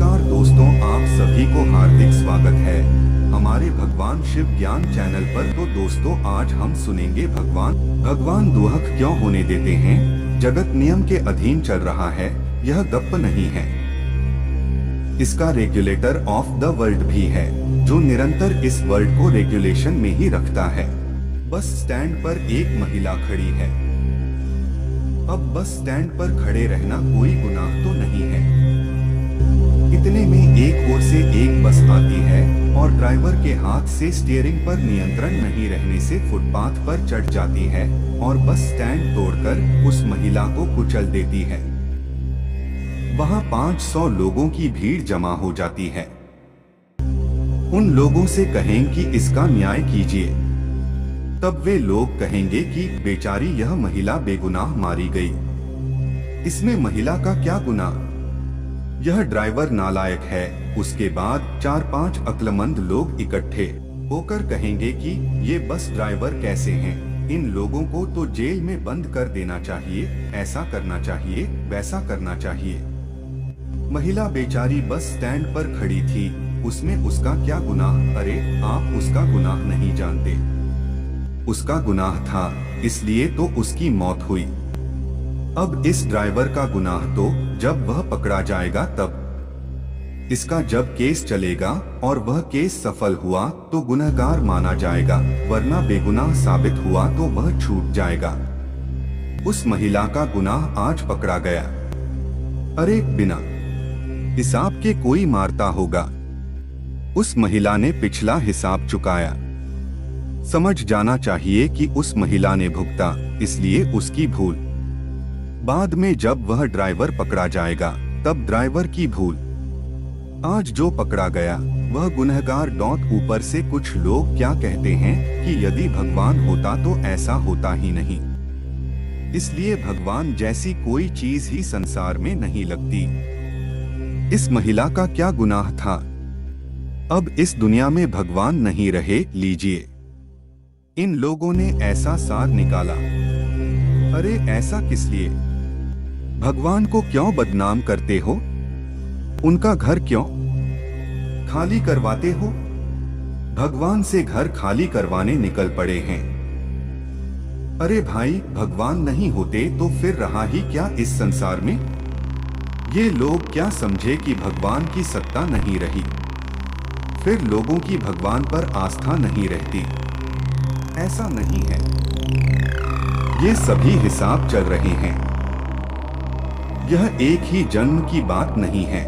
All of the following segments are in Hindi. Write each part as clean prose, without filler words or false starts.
नमस्कार दोस्तों, आप सभी को हार्दिक स्वागत है हमारे भगवान शिव ज्ञान चैनल पर। तो दोस्तों, आज हम सुनेंगे भगवान दुहक क्यों होने देते हैं। जगत नियम के अधीन चल रहा है, यह गप्प नहीं है। इसका रेगुलेटर ऑफ द वर्ल्ड भी है, जो निरंतर इस वर्ल्ड को रेगुलेशन में ही रखता है। बस स्टैंड पर एक महिला खड़ी है। अब बस स्टैंड पर खड़े रहना कोई गुनाह तो नहीं है। इतने में एक ओर से एक बस आती है और ड्राइवर के हाथ से स्टीयरिंग पर नियंत्रण नहीं रहने से फुटपाथ पर चढ़ जाती है और बस स्टैंड तोड़कर उस महिला को कुचल देती है। वहां 500 लोगों की भीड़ जमा हो जाती है। उन लोगों से कहें कि इसका न्याय कीजिए, तब वे लोग कहेंगे कि बेचारी यह महिला बेगुनाह मारी गई, इसमें महिला का क्या गुनाह, यह ड्राइवर नालायक है। उसके बाद 4-5 अक्लमंद लोग इकट्ठे होकर कहेंगे कि ये बस ड्राइवर कैसे हैं, इन लोगों को तो जेल में बंद कर देना चाहिए, ऐसा करना चाहिए, वैसा करना चाहिए। महिला बेचारी बस स्टैंड पर खड़ी थी, उसमें उसका क्या गुनाह। अरे आप उसका गुनाह नहीं जानते, उसका गुनाह था, इसलिए तो उसकी मौत हुई। अब इस ड्राइवर का गुनाह तो जब वह पकड़ा जाएगा तब। इसका जब केस चलेगा और वह केस सफल हुआ तो गुनहगार माना जाएगा, वरना बेगुनाह साबित हुआ तो वह छूट जाएगा। उस महिला का गुनाह आज पकड़ा गया। अरे बिना हिसाब के कोई मारता होगा। उस महिला ने पिछला हिसाब चुकाया। समझ जाना चाहिए कि उस महिला ने भुगता, इसलिए उसकी भूल। बाद में जब वह ड्राइवर पकड़ा जाएगा तब ड्राइवर की भूल। आज जो पकड़ा गया वह गुनहगार। ऊपर से कुछ लोग क्या कहते हैं कि यदि भगवान होता तो ऐसा होता ही नहीं, इसलिए भगवान जैसी कोई चीज ही संसार में नहीं लगती। इस महिला का क्या गुनाह था। अब इस दुनिया में भगवान नहीं रहे, लीजिए। इन लोगों ने ऐसा सार निकाला। अरे ऐसा किस लिए? भगवान को क्यों बदनाम करते हो? उनका घर क्यों खाली करवाते हो? भगवान से घर खाली करवाने निकल पड़े हैं। अरे भाई, भगवान नहीं होते तो फिर रहा ही क्या इस संसार में। ये लोग क्या समझे कि भगवान की सत्ता नहीं रही, फिर लोगों की भगवान पर आस्था नहीं रहती। ऐसा नहीं है, ये सभी हिसाब चल रहे हैं। यह एक ही जन्म की बात नहीं है।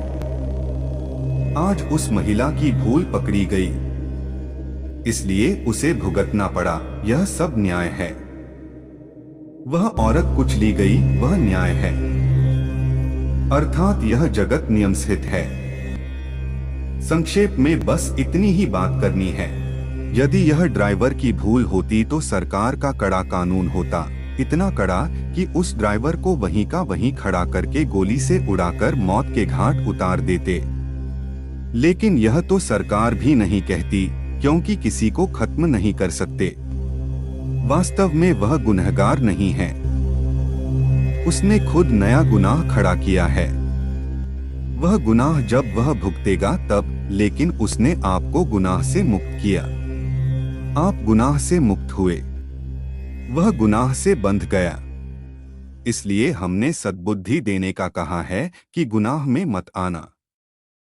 आज उस महिला की भूल पकड़ी गई, इसलिए उसे भुगतना पड़ा, यह सब न्याय है। वह औरत कुचली गई, वह न्याय है। अर्थात यह जगत नियम स्थित है। संक्षेप में बस इतनी ही बात करनी है। यदि यह ड्राइवर की भूल होती तो सरकार का कड़ा कानून होता, इतना कड़ा कि उस ड्राइवर को वहीं का वहीं खड़ा करके गोली से उड़ाकर मौत के घाट उतार देते। लेकिन यह तो सरकार भी नहीं कहती, क्योंकि किसी को खत्म नहीं कर सकते। वास्तव में वह गुनहगार नहीं है, उसने खुद नया गुनाह खड़ा किया है। वह गुनाह जब वह भुगतेगा तब, लेकिन उसने आपको गुनाह से मुक्त किया। आप गुनाह से मुक्त हुए, वह गुनाह से बंध गया। इसलिए हमने सद्बुद्धि देने का कहा है कि गुनाह में मत आना।